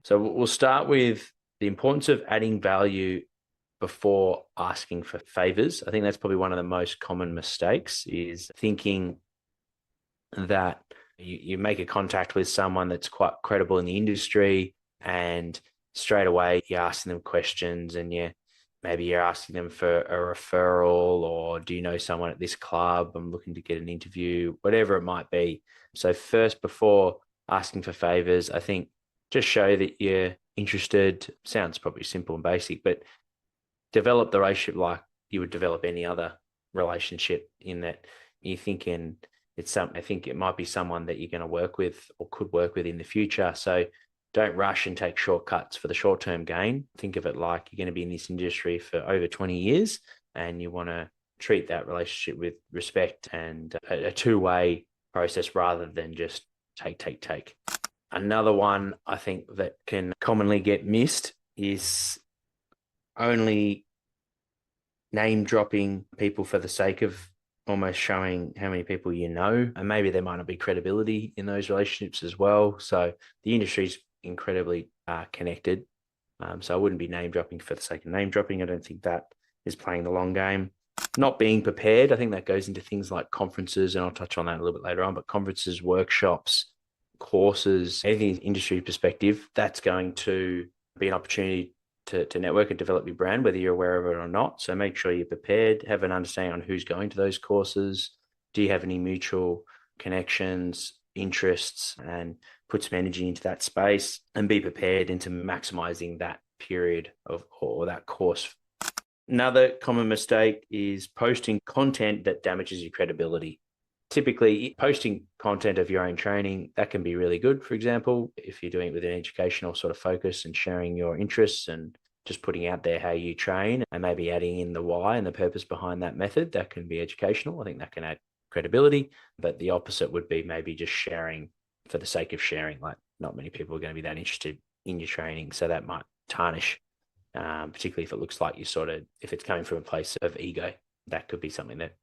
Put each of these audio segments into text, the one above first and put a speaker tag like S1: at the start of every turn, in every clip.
S1: So we'll start with the importance of adding value before asking for favors. I think that's probably one of the most common mistakes is thinking that you make a contact with someone that's quite credible in the industry and straight away you're asking them questions and maybe you're asking them for a referral or do you know someone at this club? I'm looking to get an interview, whatever it might be. So first, before asking for favors, I think just show that you're interested. Sounds probably simple and basic, but develop the relationship like you would develop any other relationship in that you're thinking it's something. I think it might be someone that you're going to work with or could work with in the future. So don't rush and take shortcuts for the short-term gain. Think of it like you're going to be in this industry for over 20 years and you want to treat that relationship with respect and a two-way process rather than just take. Another one I think that can commonly get missed is only name dropping people for the sake of almost showing how many people you know, and maybe there might not be credibility in those relationships as well. So the industry's incredibly connected. So I wouldn't be name dropping for the sake of name dropping. I don't think that is playing the long game. Not being prepared, I think that goes into things like conferences, and I'll touch on that a little bit later on, but conferences, workshops, courses, anything industry perspective, that's going to be an opportunity to network and develop your brand, whether you're aware of it or not. So make sure you're prepared, have an understanding on who's going to those courses. Do you have any mutual connections, interests, and put some energy into that space and be prepared into maximizing that period of or that course. Another common mistake is posting content that damages your credibility. Typically, posting content of your own training, that can be really good. For example, if you're doing it with an educational sort of focus and sharing your interests and just putting out there how you train and maybe adding in the why and the purpose behind that method, that can be educational. I think that can add credibility, but the opposite would be maybe just sharing for the sake of sharing. Like not many people are going to be that interested in your training. So that might tarnish, particularly if it looks like if it's coming from a place of ego, that could be something that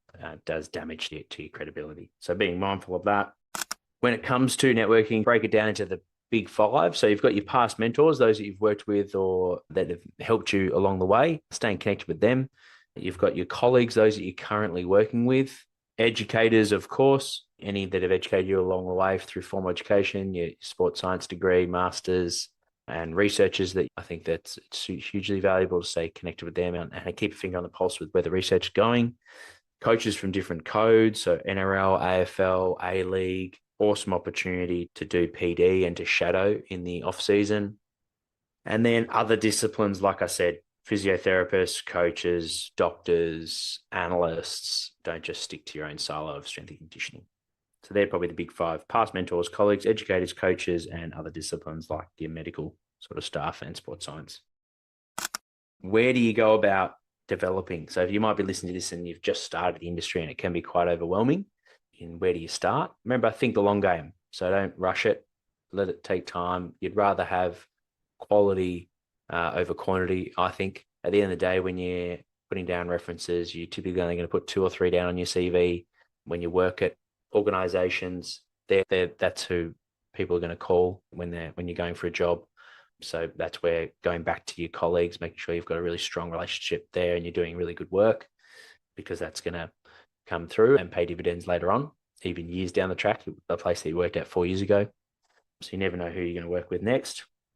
S1: does damage to your credibility. So being mindful of that. When it comes to networking, break it down into the big five. So you've got your past mentors, those that you've worked with or that have helped you along the way, staying connected with them. You've got your colleagues, those that you're currently working with, educators, of course, any that have educated you along the way through formal education, your sports science degree, masters, and researchers that I think that's it's hugely valuable to stay connected with them and keep a finger on the pulse with where the research is going. Coaches from different codes, so NRL, AFL, A-League, awesome opportunity to do PD and to shadow in the off season. And then other disciplines, like I said, physiotherapists, coaches, doctors, analysts, don't just stick to your own silo of strength and conditioning. So they're probably the big five: past mentors, colleagues, educators, coaches, and other disciplines like your medical sort of staff and sports science. Where do you go about developing? So if you might be listening to this and you've just started the industry and it can be quite overwhelming, and where do you start? Remember, think the long game. So don't rush it. Let it take time. You'd rather have quality over quantity. I think at the end of the day, when you're putting down references, you're typically only going to put 2 or 3 down on your CV. When you work at organizations, that's who people are going to call when you're going for a job. So that's where going back to your colleagues, making sure you've got a really strong relationship there and you're doing really good work, because that's going to come through and pay dividends later on, even years down the track, a place that you worked at 4 years ago. So you never know who you're going to work with next.